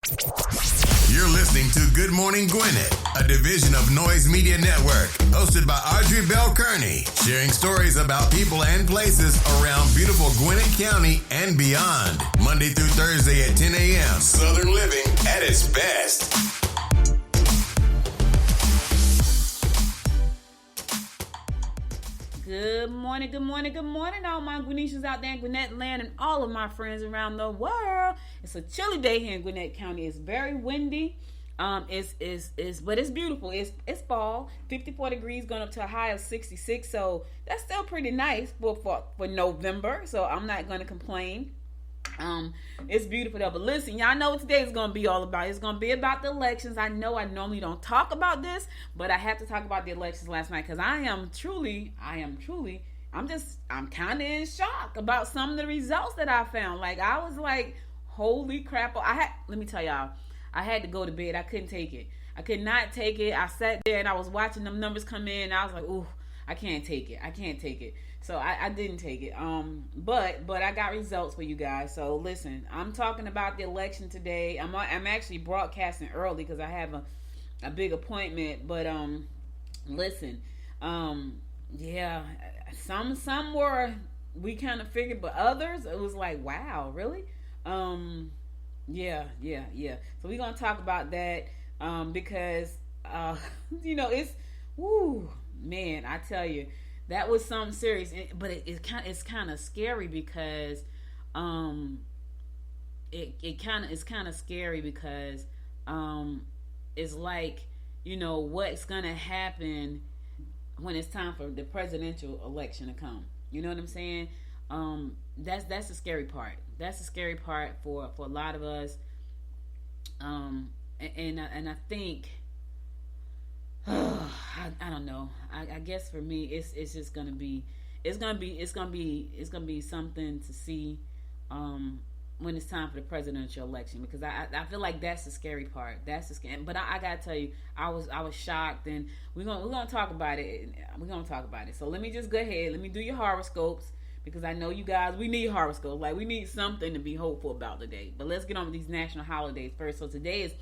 You're listening to Good Morning Gwinnett, a division of Noise Media Network, hosted by Audrey Bell Kearney, sharing stories about people and places around beautiful Gwinnett County and beyond. Monday through Thursday at 10 a.m. Southern living at its best. Good morning, good morning, good morning, all my Gwinnetians out there in Gwinnett land and all of my friends around the world. It's a chilly day here in Gwinnett County. It's very windy. But it's beautiful. It's fall. 54 degrees going up to a high of 66. So that's still pretty nice for November. So I'm not going to complain. It's beautiful though. But listen, y'all know what today is going to be all about. It's going to be about the elections. I know I normally don't talk about this, but I have to talk about the elections last night because I'm kind of in shock about some of the results that I found. Like, I was like, holy crap. Let me tell y'all, I had to go to bed. I couldn't take it. I could not take it. I sat there and I was watching them numbers come in and I was like, ooh, I can't take it. So I didn't take it. But I got results for you guys. So listen, I'm talking about the election today. I'm actually broadcasting early because I have a big appointment. But listen, yeah, some were we kind of figured, but others it was like, wow, really? Yeah. So we're gonna talk about that because it's man, I tell you. That was something serious, but it's kind of scary because it's kind of scary because it's like, what's gonna happen when it's time for the presidential election to come. You know what I'm saying? That's the scary part. That's the scary part for a lot of us. And I think. I don't know. I guess for me, it's just gonna be something to see when it's time for the presidential election because I feel like that's the scary part. That's the scary. But I gotta tell you, I was shocked, and we're gonna talk about it. So let me just go ahead. Let me do your horoscopes because I know you guys. We need horoscopes. Like we need something to be hopeful about today. But let's get on with these national holidays first. So today is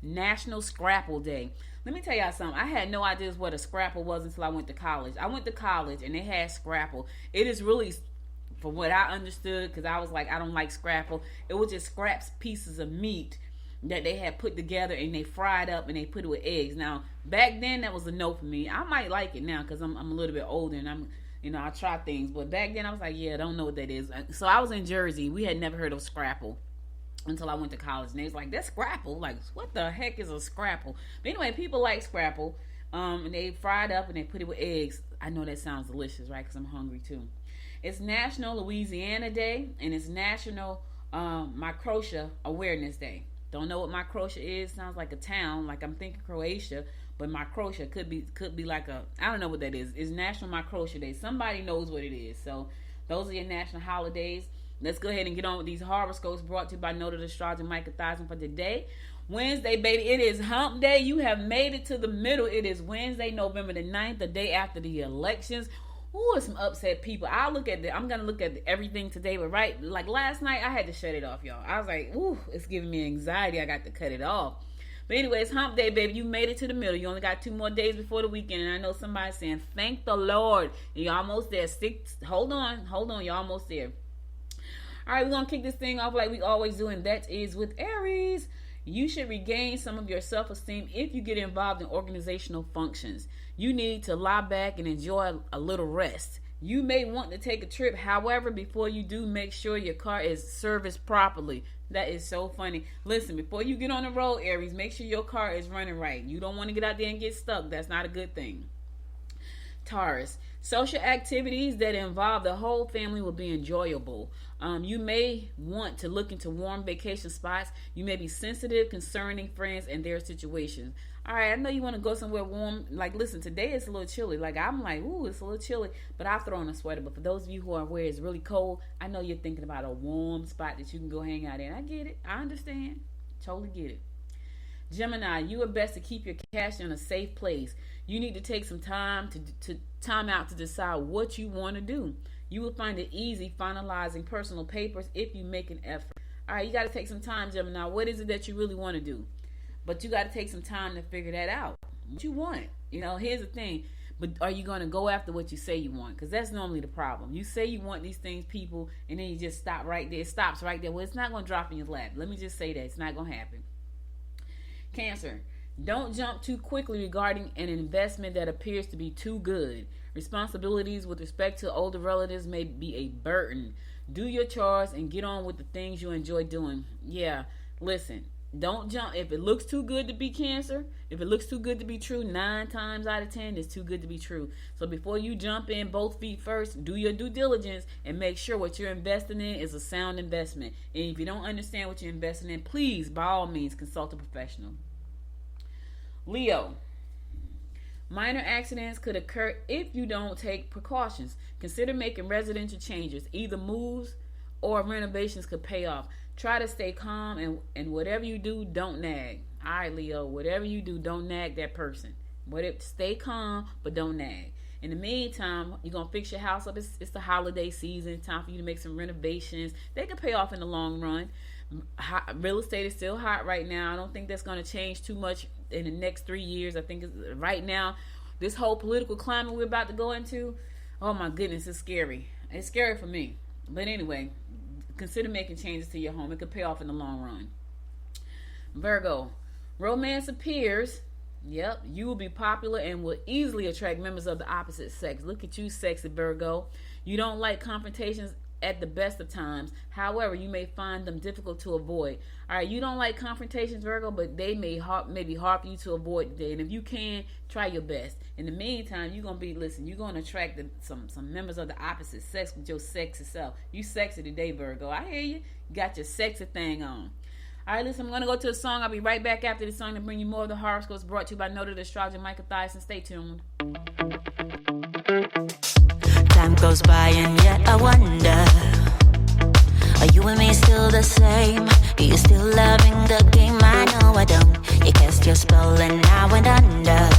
National Scrapple Day. Let me tell y'all something. I had no idea what a scrapple was until I went to college. I went to college and they had scrapple. It is really, from what I understood, because I was like, I don't like scrapple. It was just scraps, pieces of meat that they had put together and they fried up and they put it with eggs. Now, back then that was a no for me. I might like it now because I'm a little bit older and I try things. But back then I was like, yeah, I don't know what that is. So I was in Jersey. We had never heard of scrapple until I went to college, and they was like, that's scrapple. Like, what the heck is a scrapple? But anyway, people like scrapple, and they fried up and they put it with eggs. I know that sounds delicious, right? Because I'm hungry too. It's National Louisiana Day, and it's National Microtia Awareness Day. Don't know what Microtia is. Sounds like a town. Like I'm thinking Croatia, but Microtia could be like I don't know what that is. It's National Microtia Day. Somebody knows what it is. So those are your national holidays. Let's go ahead and get on with these horoscopes brought to you by Noted Astrologer Micah Thousand for today. Wednesday, baby, it is hump day. You have made it to the middle. It is Wednesday, November the 9th, the day after the elections. Ooh, some upset people. I'm going to look at everything today, but like last night, I had to shut it off, y'all. I was like, ooh, it's giving me anxiety. I got to cut it off. But anyway, it's hump day, baby. You made it to the middle. You only got 2 more days before the weekend. And I know somebody's saying, thank the Lord. You're almost there. Hold on. You're almost there. All right, we're going to kick this thing off like we always do, and that is with Aries. You should regain some of your self-esteem if you get involved in organizational functions. You need to lie back and enjoy a little rest. You may want to take a trip. However, before you do, make sure your car is serviced properly. That is so funny. Listen, before you get on the road, Aries, make sure your car is running right. You don't want to get out there and get stuck. That's not a good thing. Taurus, social activities that involve the whole family will be enjoyable. You may want to look into warm vacation spots. You may be sensitive concerning friends and their situations. All right, I know you want to go somewhere warm. Like, listen, today it's a little chilly. Like, I'm like, ooh, it's a little chilly. But I'll throw on a sweater. But for those of you who are where it's really cold, I know you're thinking about a warm spot that you can go hang out in. I get it. I understand. Totally get it. Gemini, you are best to keep your cash in a safe place. You need to take some time time out to decide what you want to do. You will find it easy finalizing personal papers if you make an effort. All right, you got to take some time, Gemini. What is it that you really want to do? But you got to take some time to figure that out. What you want. Here's the thing. But are you going to go after what you say you want? Because that's normally the problem. You say you want these things, people, and then you just stop right there. It stops right there. Well, it's not going to drop in your lap. Let me just say that. It's not going to happen. Cancer. Don't jump too quickly regarding an investment that appears to be too good. Responsibilities with respect to older relatives may be a burden. Do your chores and get on with the things you enjoy doing. Yeah, listen. Don't jump. If it looks too good to be Cancer, if it looks too good to be true, 9 times out of 10, it's too good to be true. So before you jump in both feet first, do your due diligence and make sure what you're investing in is a sound investment. And if you don't understand what you're investing in, please, by all means, consult a professional. Leo. Minor accidents could occur if you don't take precautions. Consider making residential changes. Either moves or renovations could pay off. Try to stay calm, and whatever you do, don't nag. All right, Leo, whatever you do, don't nag that person. Stay calm, but don't nag. In the meantime, you're going to fix your house up. It's the holiday season. Time for you to make some renovations. They could pay off in the long run. Real estate is still hot right now. I don't think that's going to change too much in the next 3 years. I think right now, this whole political climate we're about to go into, oh my goodness, it's scary. It's scary for me. But anyway, consider making changes to your home. It could pay off in the long run. Virgo. Romance appears. Yep, you will be popular and will easily attract members of the opposite sex. Look at you, sexy Virgo. You don't like confrontations at the best of times. However, you may find them difficult to avoid. All right, you don't like confrontations, Virgo, but they may be hard for you to avoid today. And if you can, try your best. In the meantime, you're going to attract some members of the opposite sex with your sexy self. You sexy today, Virgo. I hear you. You got your sexy thing on. All right, listen, I'm going to go to a song. I'll be right back after the song to bring you more of the horoscopes brought to you by noted astrologer Michael Thiason. Stay tuned. Time goes by and yet I wonder, are you and me still the same? Are you still loving the game? I know I don't. You cast your spell and now went under.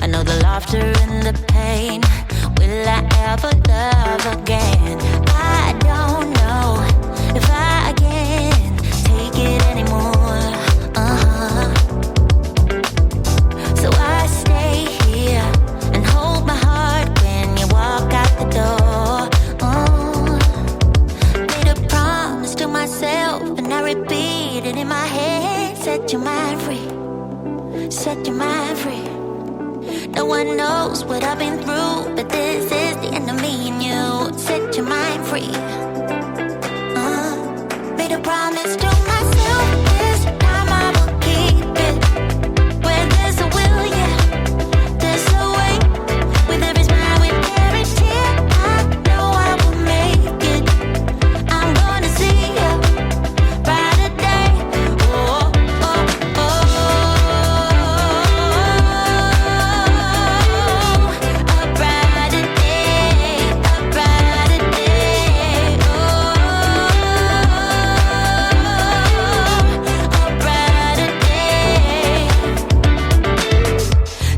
I know the laughter and the pain. Will I ever love again? I don't know if I can take it anymore. So I stay here and hold my heart when you walk out the door. Made a promise to myself and I repeat it in my head. Set your mind free. Set your mind free. No one knows what I've been through, but this is the end of me and you. Set your mind free. Made a promise to myself, this time I will keep it. Where there's a will, yeah, there's a way. With every smile, with every tear, I know I will make it. I'm gonna see a brighter day. Oh, oh, oh, a brighter day, a brighter day. Oh, a brighter day.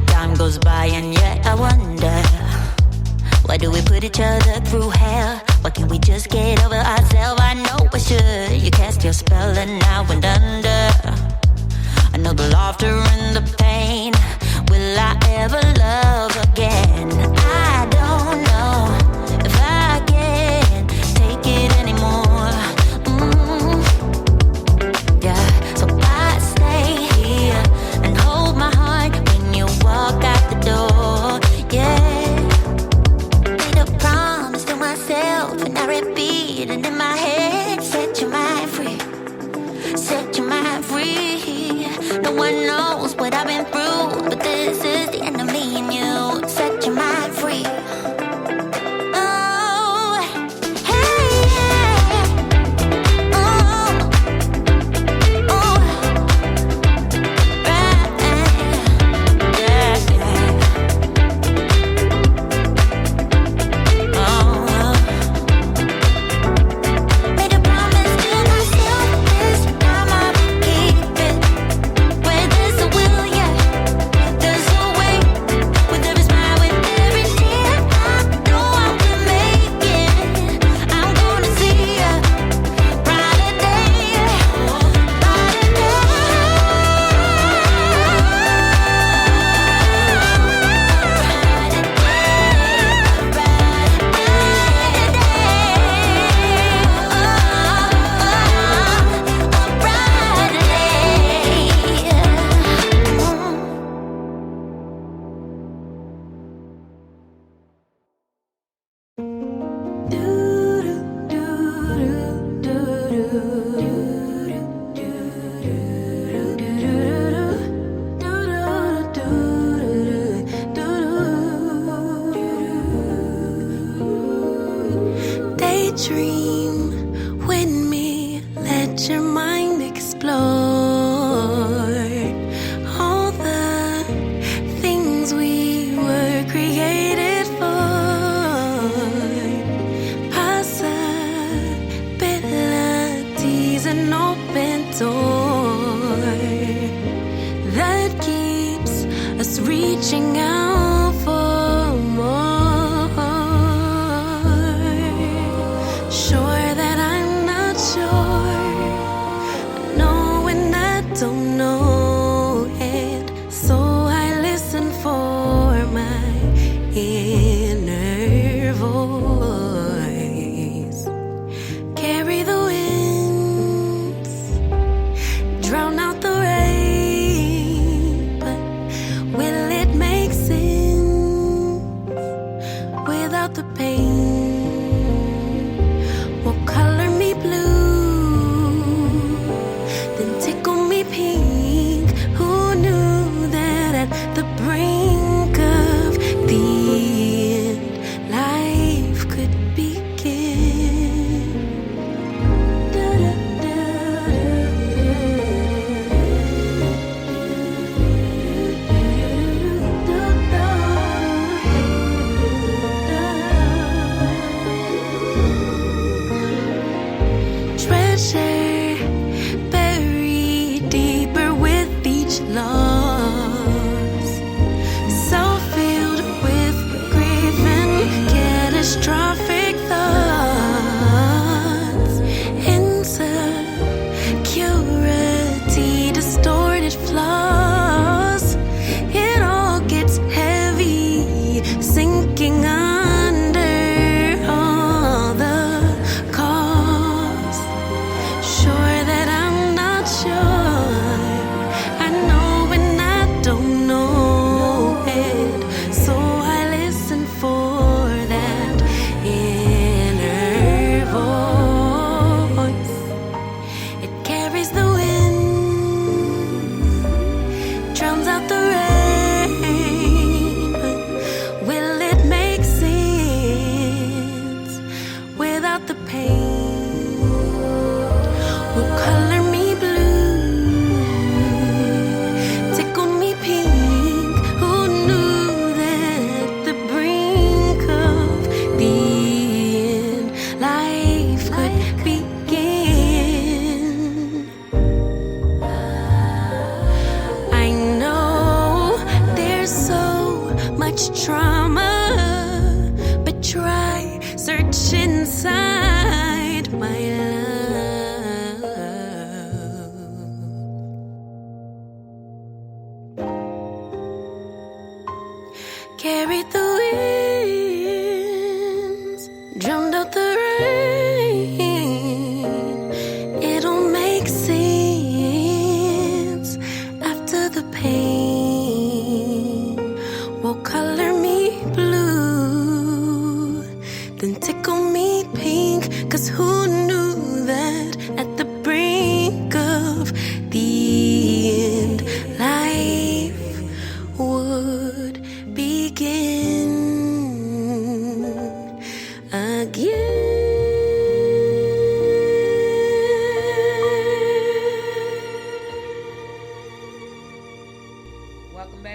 Time goes by and yet I wonder, why do we put each other through hell? Why can't we just get over ourselves? I know I should. You cast your spell and now went under. I know the laughter and the pain. Will I ever love again? I don't know if I can take it anymore. Yeah, so I stay here and hold my heart when you walk out the door. Yeah, made a promise to myself and I repeat it in my head. Set your mind free. Set your mind free. No one knows what I've been through, but this is the end of me and you. Set your mind free. Oh, hey, yeah. Oh, oh, right, yeah, yeah. Oh, made a promise to myself, this time I will keep it. Where there's a will, yeah, explore all the things we were created for. Possibilities, an open door that keeps us reaching out for more. Sure that I'm not sure, know when I don't know it, so I listen for my inner voice. Carry the winds, drown out the rain, but will it make sense without the pain? Will color me blue, then tickle me pink. Who knew that at the brink of the end, life could begin? Treasure buried deeper with each loss, so filled with grief and catastrophic thoughts, insecurity, distorted flaws. It all gets heavy, sinking under all the cost. Sure that I'm not sure, I know when I don't know it, so I listen for that inner voice. It carries the wind, drowns out the rain, but will it make sense without the pain? Will color me blue, tickle me pink. Who knew that at the brink of the end, life could begin? I know there's so much trauma, but try search inside my love. Carried the winds, drowned out the rain. It'll make sense after the pain. Will color me blue, then tickle me pink. 'Cause who knew that at the brink of the end, life would begin again.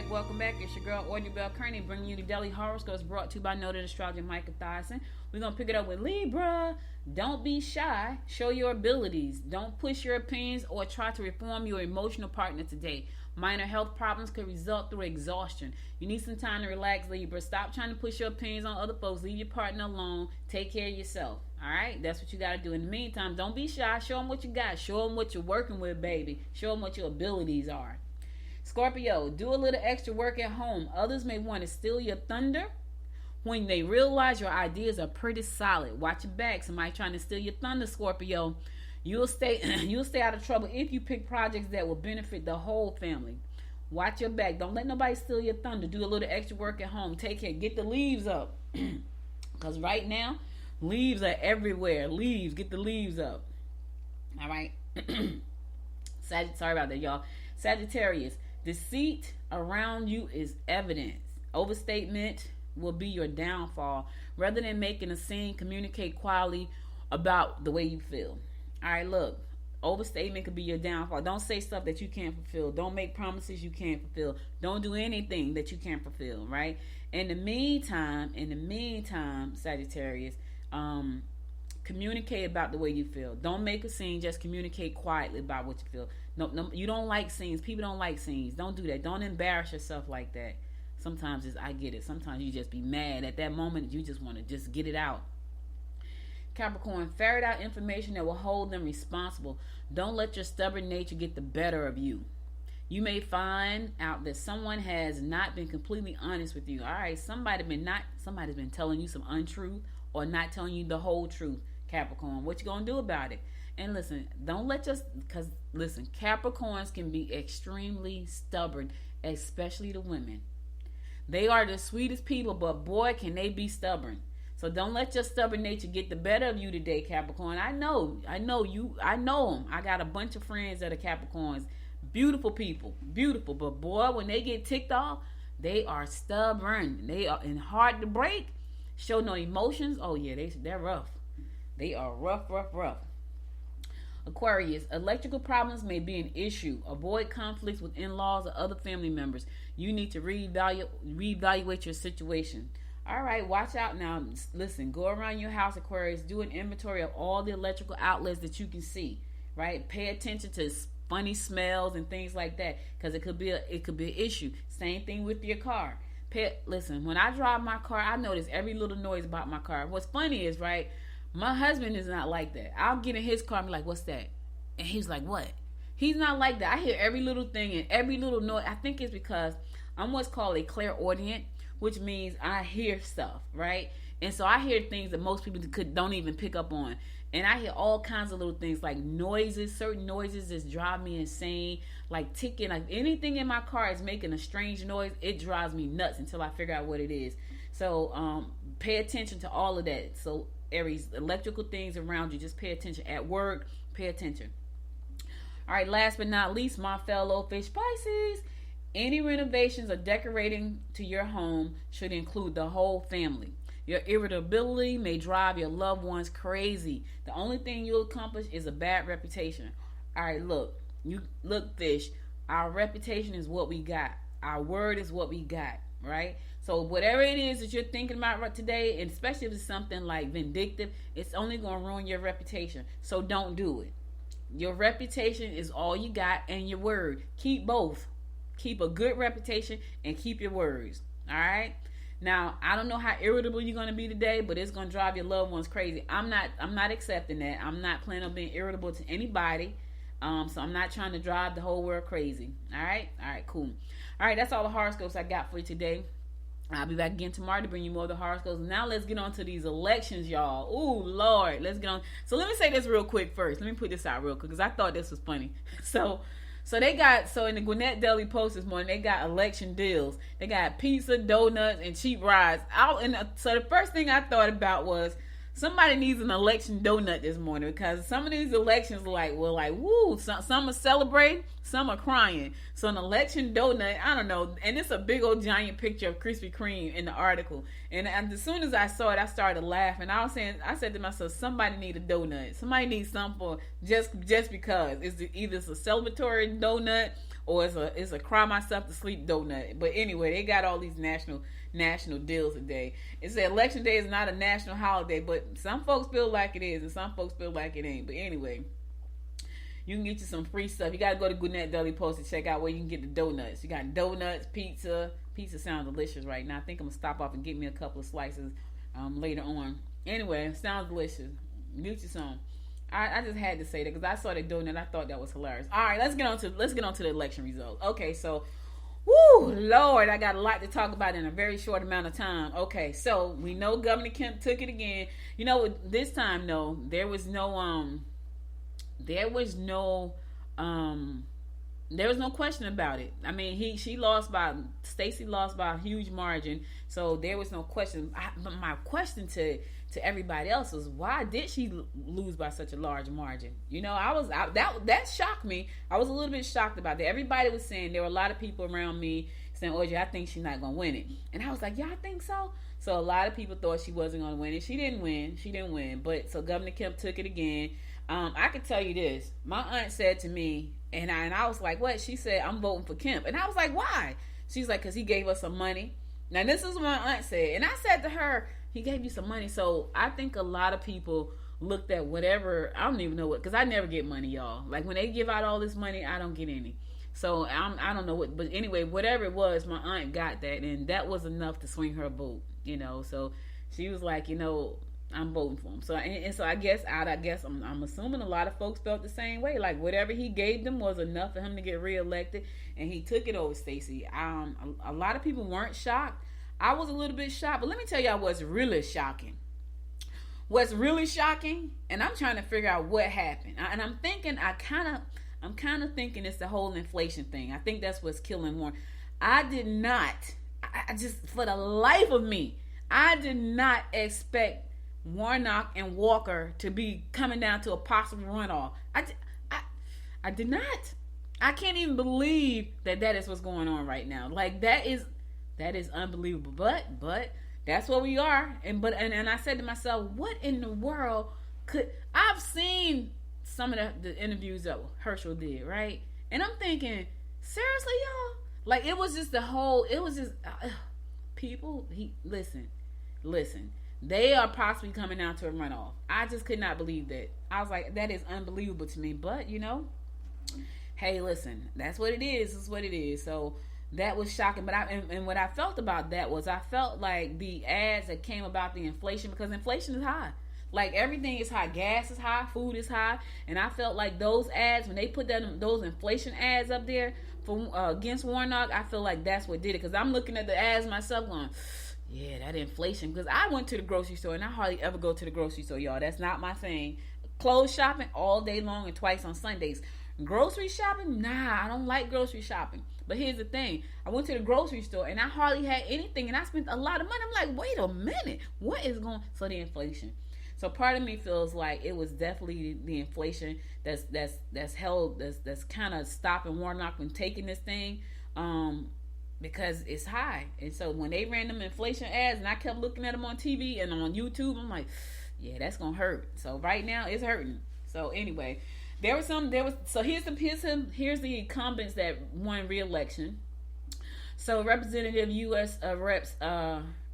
Welcome back. It's your girl, Audrey Bell Kearney, bringing you the Daily Horoscopes brought to you by noted astrologer Micah Thyssen. We're going to pick it up with Libra. Don't be shy. Show your abilities. Don't push your opinions or try to reform your emotional partner today. Minor health problems could result through exhaustion. You need some time to relax, Libra. Stop trying to push your opinions on other folks. Leave your partner alone. Take care of yourself. All right? That's what you got to do. In the meantime, don't be shy. Show them what you got. Show them what you're working with, baby. Show them what your abilities are. Scorpio, do a little extra work at home. Others may want to steal your thunder when they realize your ideas are pretty solid. Watch your back. Somebody trying to steal your thunder, Scorpio. You'll stay out of trouble if you pick projects that will benefit the whole family. Watch your back. Don't let nobody steal your thunder. Do a little extra work at home. Take care. Get the leaves up. Because right now, leaves are everywhere. Leaves. Get the leaves up. All right. Sorry about that, y'all. Sagittarius. Deceit around you is evidence. Overstatement will be your downfall. Rather than making a scene, communicate quietly about the way you feel. All right, look. Overstatement could be your downfall. Don't say stuff that you can't fulfill. Don't make promises you can't fulfill. Don't do anything that you can't fulfill, right? In the meantime, Sagittarius, communicate about the way you feel. Don't make a scene. Just communicate quietly about what you feel. No, you don't like scenes. People don't like scenes. Don't do that. Don't embarrass yourself like that. Sometimes I get it. Sometimes you just be mad. At that moment, you just want to just get it out. Capricorn, ferret out information that will hold them responsible. Don't let your stubborn nature get the better of you. You may find out that someone has not been completely honest with you. All right, somebody's been telling you some untruth or not telling you the whole truth, Capricorn. What you gonna do about it? And listen, Capricorns can be extremely stubborn, especially the women. They are the sweetest people, but boy, can they be stubborn. So don't let your stubborn nature get the better of you today, Capricorn. I know them. I got a bunch of friends that are Capricorns. Beautiful people, beautiful. But boy, when they get ticked off, they are stubborn. They are hard to break. Show no emotions. Oh yeah, they're rough. They are rough. Aquarius, electrical problems may be an issue. Avoid conflicts with in-laws or other family members. You need to reevaluate your situation. All right, watch out now. Listen, go around your house, Aquarius. Do an inventory of all the electrical outlets that you can see. Right? Pay attention to funny smells and things like that, because it could be an issue. Same thing with your car. Listen, when I drive my car, I notice every little noise about my car. What's funny is, right, my husband is not like that. I'll get in his car and be like, "What's that?" And he's like, "What?" He's not like that. I hear every little thing and every little noise. I think it's because I'm what's called a clairaudient, which means I hear stuff, right? And so I hear things that most people don't even pick up on. And I hear all kinds of little things like noises, certain noises that drive me insane, like ticking, like anything in my car is making a strange noise. It drives me nuts until I figure out what it is. So pay attention to all of that. So Aries, electrical things around you, just pay attention. At work, pay attention. All right, last but not least, my fellow fish Pisces. Any renovations or decorating to your home should include the whole family. Your irritability may drive your loved ones crazy. The only thing you'll accomplish is a bad reputation. All right, look, fish. Our reputation is what we got. Our word is what we got, right? So whatever it is that you're thinking about right today, and especially if it's something like vindictive, it's only going to ruin your reputation. So don't do it. Your reputation is all you got, and your word. Keep both. Keep a good reputation and keep your words. All right? Now, I don't know how irritable you're going to be today, but it's going to drive your loved ones crazy. I'm not accepting that. I'm not planning on being irritable to anybody. So I'm not trying to drive the whole world crazy. All right? All right, cool. All right, that's all the horoscopes I got for you today. I'll be back again tomorrow to bring you more of the horoscopes. Now let's get on to these elections, y'all. Ooh, Lord. Let's get on. So let me say this real quick first. Let me put this out real quick because I thought this was funny. So in the Gwinnett Daily Post this morning, they got election deals. They got pizza, donuts, and cheap rides. So the first thing I thought about was somebody needs an election donut this morning, because some of these elections woo. Some are celebrating, some are crying. So an election donut, I don't know. And it's a big old giant picture of Krispy Kreme in the article. And as soon as I saw it, I started laughing. I said to myself, somebody need a donut. Somebody needs something for just because. Either it's a celebratory donut or it's a cry myself to sleep donut. But anyway, they got all these national deals today. It said election day is not a national holiday, but some folks feel like it is and some folks feel like it ain't. But anyway, you can get you some free stuff. You got to go to Gwinnett Daily Post to check out where you can get the donuts. You got donuts, pizza. Pizza sounds delicious right now. I think I'm going to stop off and get me a couple of slices later on. Anyway, it sounds delicious. Get you some. I just had to say that because I saw that donut. I thought that was hilarious. All right, let's get on to the election results. Okay, so woo, Lord, I got a lot to talk about in a very short amount of time. Okay, so we know Governor Kemp took it again. You know, this time, no, there was no question about it. I mean, Stacey lost by a huge margin, so there was no question. But my question to everybody else was, why did she lose by such a large margin? You know, that shocked me. I was a little bit shocked about that. Everybody was saying, there were a lot of people around me saying, "OJ, I think she's not gonna win it," and I was like, "Y'all think so?" So a lot of people thought she wasn't gonna win it. She didn't win. But so Governor Kemp took it again. I can tell you this. My aunt said to me, and I was like, what? She said, I'm voting for Kemp. And I was like, why? She's like, because he gave us some money. Now, this is what my aunt said. And I said to her, he gave you some money. So I think a lot of people looked at whatever, I don't even know what, because I never get money, y'all. Like, when they give out all this money, I don't get any. So I don't know what, but anyway, whatever it was, my aunt got that, and that was enough to swing her vote, So she was like, I'm voting for him. So and so I guess I'm assuming a lot of folks felt the same way. Like, whatever he gave them was enough for him to get reelected, and he took it over Stacey. A lot of people weren't shocked. I was a little bit shocked, but let me tell y'all what's really shocking. What's really shocking, and I'm trying to figure out what happened, and I'm kind of thinking it's the whole inflation thing. I think that's what's killing Warren. I just, for the life of me, I did not expect Warnock and Walker to be coming down to a possible runoff. I did not. I can't even believe that is what's going on right now. Like, that is unbelievable. But that's where we are. And I said to myself, what in the world I've seen some of the interviews that Herschel did, right? And I'm thinking, seriously, y'all? Like, it was just people, listen. They are possibly coming down to a runoff. I just could not believe that. I was like, that is unbelievable to me. But, hey, listen, that's what it is. It's what it is. So that was shocking. But what I felt about that was, I felt like the ads that came about the inflation, because inflation is high. Like, everything is high. Gas is high. Food is high. And I felt like those ads, when they put those inflation ads up there for against Warnock, I feel like that's what did it. Because I'm looking at the ads myself going, yeah, that inflation. Because I went to the grocery store, and I hardly ever go to the grocery store, y'all. That's not my thing. Clothes shopping all day long and twice on Sundays. Grocery shopping? Nah, I don't like grocery shopping. But here's the thing. I went to the grocery store, and I hardly had anything, and I spent a lot of money. I'm like, wait a minute. What is going on? So the inflation. So part of me feels like it was definitely the inflation that's kind of stopping Warnock from taking this thing, because it's high. And so when they ran them inflation ads, and I kept looking at them on TV and on YouTube, I'm like, yeah, that's gonna hurt. So right now it's hurting. So anyway, here's the incumbents that won re-election. So Representative U.S. Reps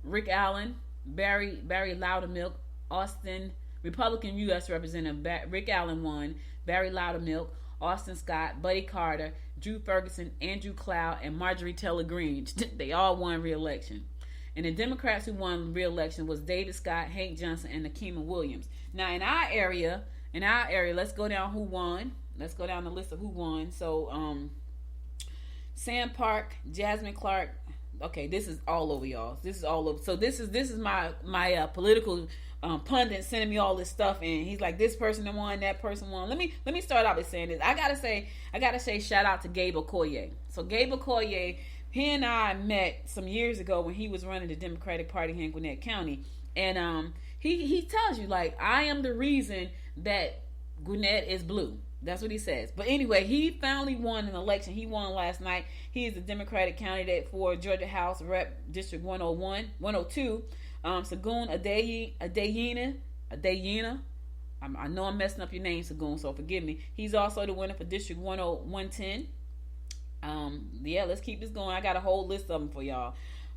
Rick Allen, Barry Loudermilk, Austin, Republican U.S. Representative Rick Allen won, Barry Loudermilk, Austin Scott, Buddy Carter, Drew Ferguson, Andrew Cloud, and Marjorie Taylor Greene. They all won re-election. And the Democrats who won re-election was David Scott, Hank Johnson, and Nakima Williams. Now, in our area, let's go down who won. Let's go down the list of who won. So, Sam Park, Jasmine Clark. Okay, this is all over, y'all. This is all over. So this is my political pundit sending me all this stuff, and he's like, this person won, that person won. Let me start out by saying this. I gotta say shout out to Gabe Okoye. So Gabe Okoye, he and I met some years ago when he was running the Democratic Party here in Gwinnett County, and he tells you, like, I am the reason that Gwinnett is blue. That's what he says. But anyway, he finally won an election. He won last night. He is the Democratic candidate for Georgia House Rep District 102. Sagoon Adeyina. I know I'm messing up your name, Sagoon, so forgive me. He's also the winner for District 110. Let's keep this going. I got a whole list of them for y'all.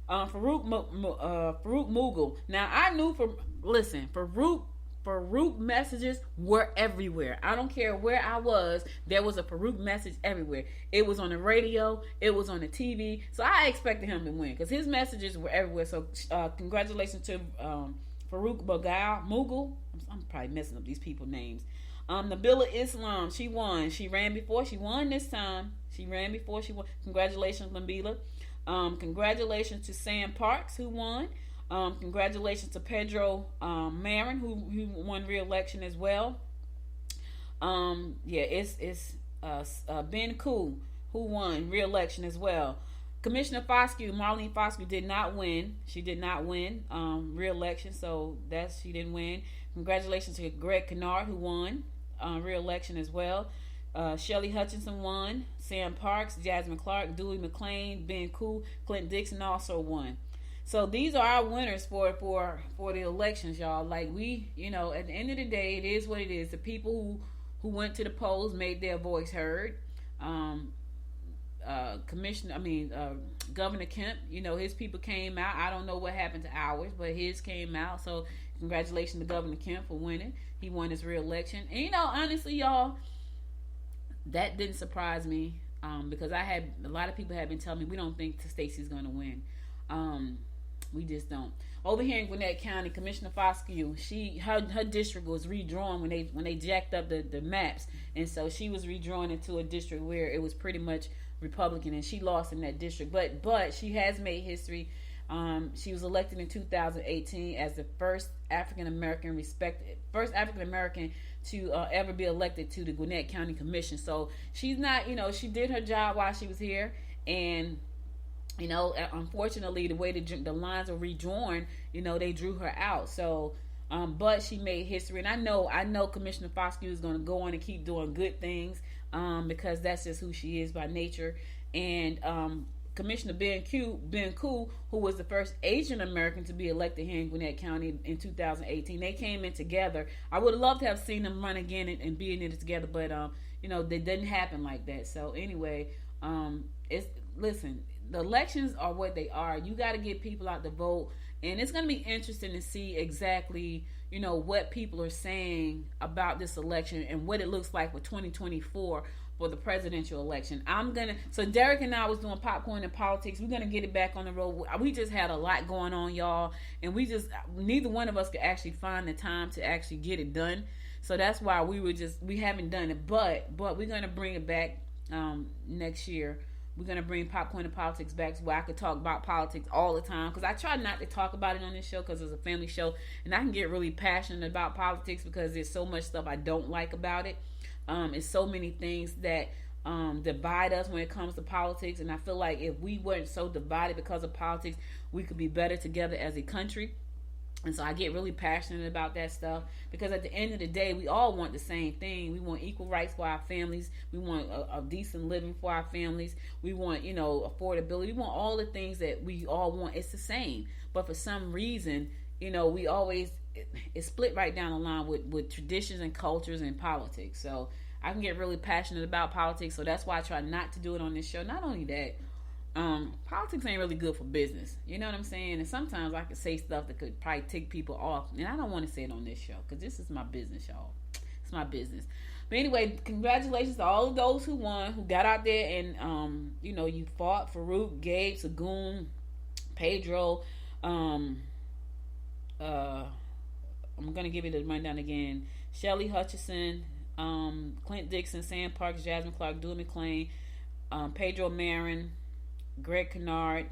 Farouk Mughal. Now, I knew Farouk messages were everywhere. I don't care where I was, there was a Farouk message everywhere. It was on the radio, it was on the TV. So I expected him to win because his messages were everywhere. So congratulations to Farouk Mughal. I'm probably messing up these people's names. Nabila Islam, she won. She ran before. She won this time. She ran before. She won. Congratulations, Nabila. Congratulations to Sam Parks, who won. Congratulations to Pedro Marin, who won re-election as well. It's Ben Koo, who won re-election as well. Commissioner Foscue, Marlene Foscue, did not win. She did not win re-election, so she didn't win. Congratulations to Greg Kennard, who won re-election as well. Shelley Hutchinson won. Sam Parks, Jasmine Clark, Dewey McClain, Ben Koo, Clint Dixon also won. So these are our winners for the elections, y'all. Like we, at the end of the day, it is what it is. The people who went to the polls made their voice heard. Governor Kemp, his people came out. I don't know what happened to ours, but his came out. So congratulations to Governor Kemp for winning. He won his re-election. And honestly, y'all, that didn't surprise me because a lot of people have been telling me we don't think Stacey's going to win. We just don't. Over here in Gwinnett County, Commissioner Foscue, her district was redrawn when they jacked up the maps, and so she was redrawn into a district where it was pretty much Republican, and she lost in that district. But she has made history. She was elected in 2018 as the first African American to ever be elected to the Gwinnett County Commission. So she's not, she did her job while she was here, and unfortunately, the way the lines were redrawn, they drew her out. So, but she made history, and I know Commissioner Foscue is going to go on and keep doing good things, because that's just who she is by nature. And Commissioner Ben Koo, who was the first Asian American to be elected here in Gwinnett County in 2018, they came in together. I would love to have seen them run again and be in it together, but they didn't happen like that. So anyway, listen. The elections are what they are. You got to get people out to vote, and it's going to be interesting to see exactly, what people are saying about this election and what it looks like for 2024 for the presidential election. So Derek and I was doing popcorn and politics. We're going to get it back on the road. We just had a lot going on, y'all, and neither one of us could actually find the time to actually get it done. So that's why we haven't done it, but we're going to bring it back next year. We're going to bring Popcorn and Politics back so where I could talk about politics all the time, because I try not to talk about it on this show because it's a family show, and I can get really passionate about politics because there's so much stuff I don't like about it. It's so many things that divide us when it comes to politics, and I feel like if we weren't so divided because of politics, we could be better together as a country. And so I get really passionate about that stuff because at the end of the day, we all want the same thing. We want equal rights for our families. We want a decent living for our families. We want, affordability. We want all the things that we all want. It's the same. But for some reason, we always, it's split right down the line with traditions and cultures and politics. So I can get really passionate about politics. So that's why I try not to do it on this show. Not only that, politics ain't really good for business. You know what I'm saying? And sometimes I could say stuff that could probably tick people off. And I don't want to say it on this show because this is my business, y'all. It's my business. But anyway, congratulations to all of those who won, who got out there and, you fought. Farouk, Gabe, Sagoon, Pedro. I'm going to give you the rundown again. Shelly Hutchison, Clint Dixon, Sam Parks, Jasmine Clark, Dewey McClain, Pedro Marin, Greg Kennard.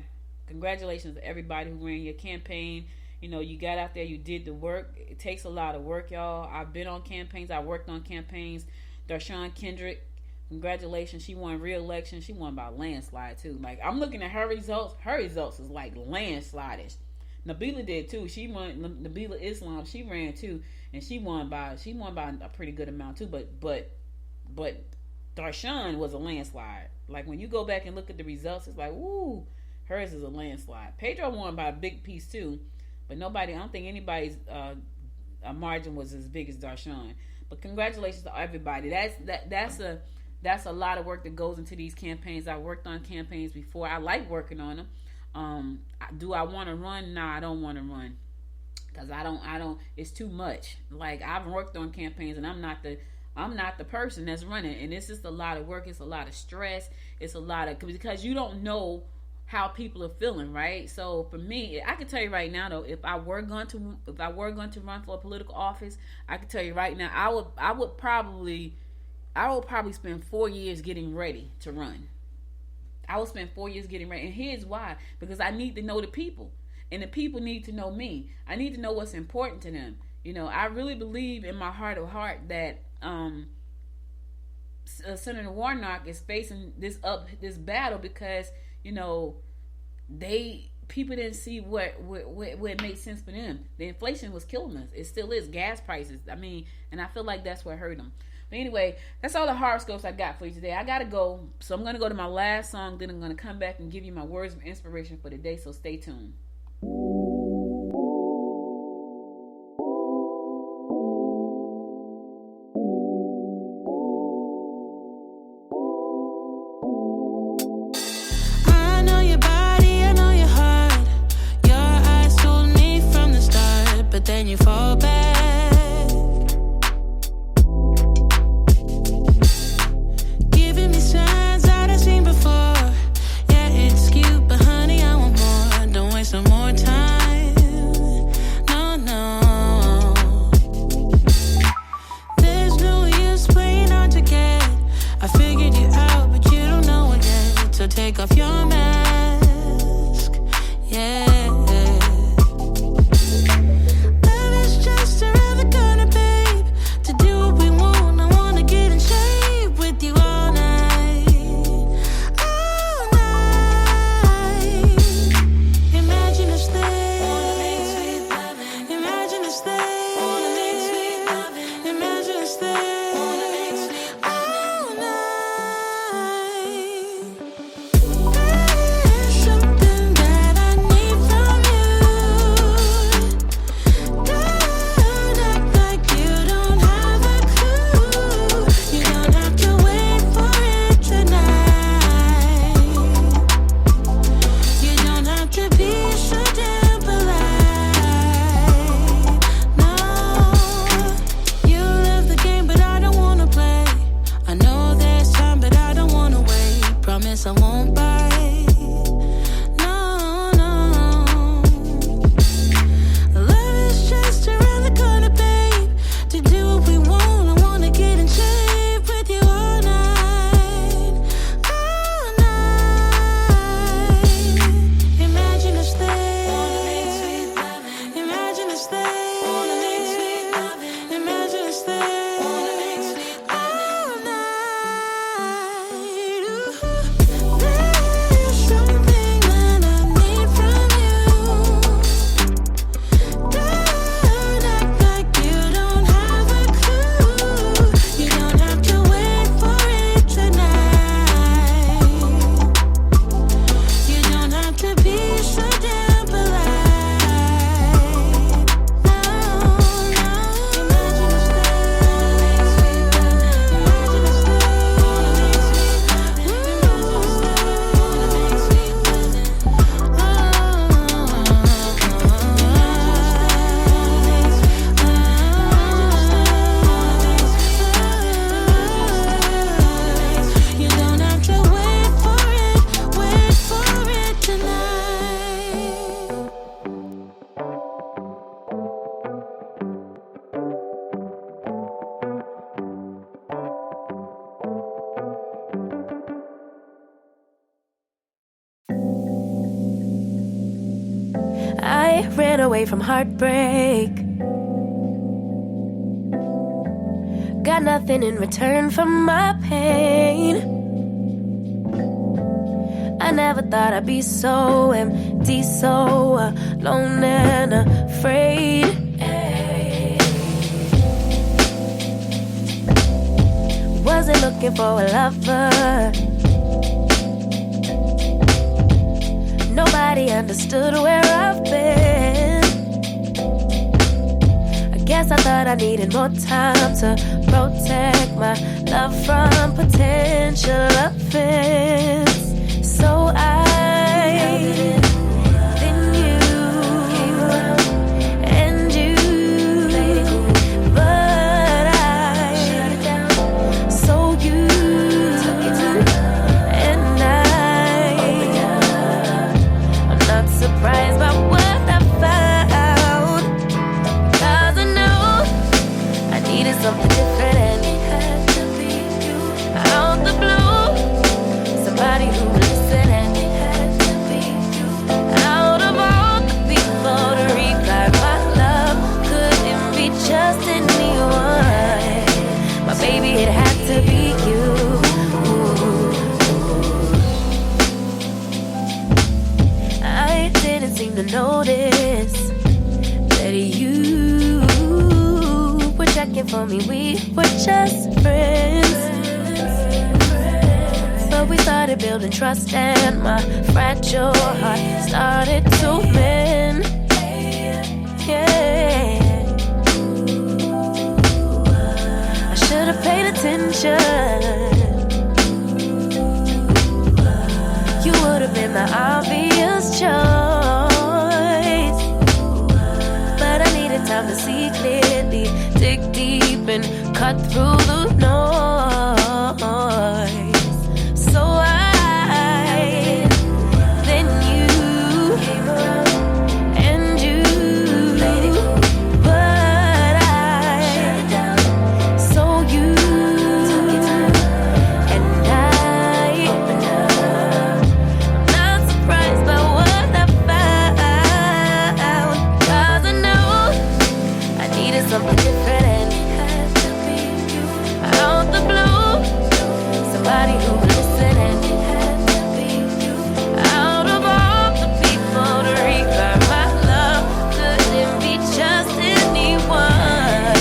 Congratulations to everybody who ran your campaign. You got out there, you did the work. It takes a lot of work, y'all. I've been on campaigns. I worked on campaigns. Darshawn Kendrick, congratulations. She won re-election. She won by landslide, too. Like, I'm looking at her results. Her results is like landslide-ish. Nabila did, too. She won. Nabila Islam, she ran, too. And she won by a pretty good amount, too. But Darshawn was a landslide. Like, when you go back and look at the results, it's like, ooh, hers is a landslide. Pedro won by a big piece, too. But I don't think anybody's margin was as big as Darshawn. But congratulations to everybody. That's a lot of work that goes into these campaigns. I worked on campaigns before. I like working on them. Do I want to run? Nah, I don't want to run. Because I don't, it's too much. Like, I've worked on campaigns and I'm not the person that's running, and it's just a lot of work. It's a lot of stress. It's a lot of, because you don't know how people are feeling, right? So for me, I can tell you right now, though, if I were going to run for a political office, I can tell you right now, I would probably spend 4 years getting ready to run. I would spend 4 years getting ready, and here's why: because I need to know the people, and the people need to know me. I need to know what's important to them. I really believe in my heart of heart that Senator Warnock is facing this battle because people didn't see where it made sense for them. The inflation was killing us. It still is. Gas prices. And I feel like that's what hurt them. But anyway, that's all the horoscopes I got for you today. I gotta go, so I'm gonna go to my last song. Then I'm gonna come back and give you my words of inspiration for the day. So stay tuned. then you fall back. Giving me signs that I've seen before. Yeah, it's cute, but honey, I want more. Don't waste no more time. No, no. There's no use playing hard to get. I figured you out, but you don't know it yet. So take off your mask. Yeah. Love is just around the corner, babe. To do what we want, I wanna get in shape with you all night. All night. Imagine us there. Imagine us there. Imagine us there. All night. There's something that I need from you. Don't act like you don't have a clue. You don't have to wait for it tonight. You don't have to be so damn polite. No, you love the game, but I don't wanna play. I know there's time, but I don't wanna wait. Promise I won't bite. No, no. Love is just around the corner, babe. To do what we want, I wanna get in shape with you all night. All night. Imagine us there. Imagine us there. Imagine us there. All night. There's something that I need from you. Don't act like you don't have a clue. You don't have to wait for it tonight. You don't have to be so damn polite. No, no. Imagine us You don't have to wait for it tonight. I ran away from heartbreak. Got nothing in return for my pain. I never thought I'd be so empty, so alone and afraid. Wasn't looking for a lover. Nobody understood where I've been. I guess I thought I needed more time to protect my love from potential offense. So I then you and you, but I so you and I'm not surprised by what I found, 'cause I know I needed something different, and it had to be you. Out the blue, somebody who would listen, and it had to be you. Out of all the people to reply, my love couldn't be just anyone. My baby, it had to be you. I didn't seem to notice that you were checking for me. We were just friends, but we started building trust, and my fragile heart started to mend. Yeah, I should have paid attention. You would have been the obvious choice, but I needed time cut through the noise. So then you and you, but so you and I'm not surprised by what I found, 'cause I know I needed something different, and it had to be you. Out the blue, somebody who would listen, and it had to be you. Out of all the people to require my love, couldn't be just anyone.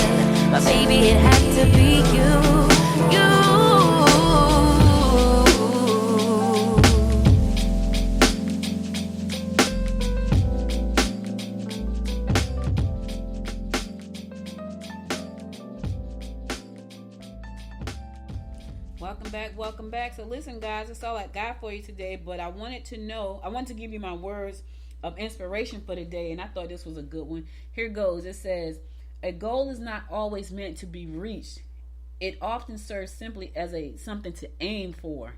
But baby, it had to be you. Welcome back. So listen, guys, that's all I got for you today, but I wanted to give you my words of inspiration for today, and I thought this was a good one. Here goes. It says, a goal is not always meant to be reached. It often serves simply as something to aim for.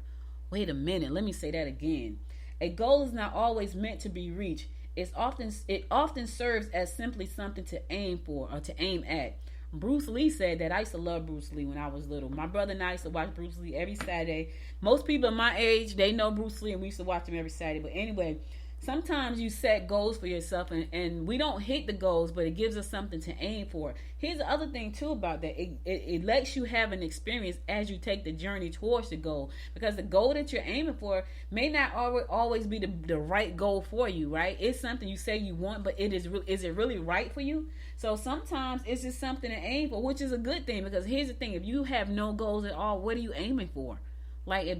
Wait a minute, let me say that again. A goal is not always meant to be reached. It often serves as simply something to aim for or to aim at. Bruce Lee said that. I used to love Bruce Lee when I was little. My brother and I used to watch Bruce Lee every Saturday. Most people my age, they know Bruce Lee, and we used to watch him every Saturday. But anyway, sometimes you set goals for yourself, and we don't hit the goals, but it gives us something to aim for. Here's the other thing, too, about that. It lets you have an experience as you take the journey towards the goal, because the goal that you're aiming for may not always be the right goal for you, right? It's something you say you want, but is it really right for you? So sometimes it's just something to aim for, which is a good thing, because here's the thing. If you have no goals at all, what are you aiming for? Like, if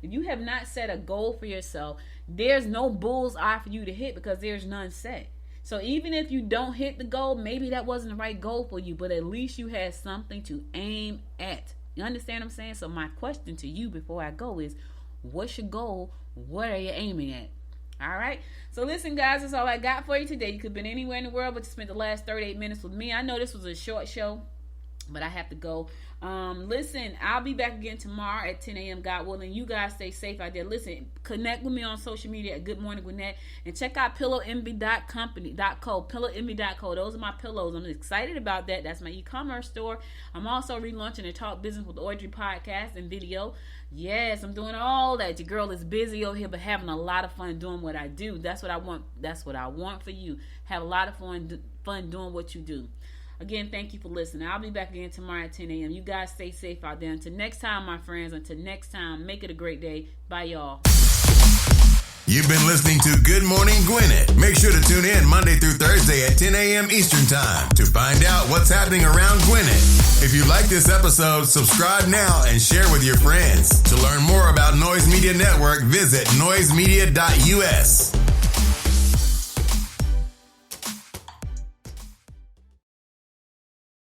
you have not set a goal for yourself, there's no bullseye for you to hit, because there's none set. So even if you don't hit the goal, maybe that wasn't the right goal for you, but at least you had something to aim at. You understand what I'm saying? So my question to you before I go is, what's your goal? What are you aiming at? All right. So listen, guys, that's all I got for you today. You could have been anywhere in the world, but you spent the last 38 minutes with me. I know this was a short show, but I have to go. Listen, I'll be back again tomorrow at 10 a.m. God willing. You guys stay safe out there. Listen, connect with me on social media at Good Morning Gwinnett, and check out pillowenvy.co. Pillowenvy.co. Those are my pillows. I'm excited about that. That's my e-commerce store. I'm also relaunching the Talk Business with Audrey podcast and video. Yes, I'm doing all that. Your girl is busy over here, but having a lot of fun doing what I do. That's what I want. That's what I want for you. Have a lot of fun doing what you do. Again, thank you for listening. I'll be back again tomorrow at 10 a.m. You guys stay safe out there. Until next time, my friends. Until next time, make it a great day. Bye, y'all. You've been listening to Good Morning Gwinnett. Make sure to tune in Monday through Thursday at 10 a.m. Eastern Time to find out what's happening around Gwinnett. If you like this episode, subscribe now and share with your friends. To learn more about Noise Media Network, visit noisemedia.us.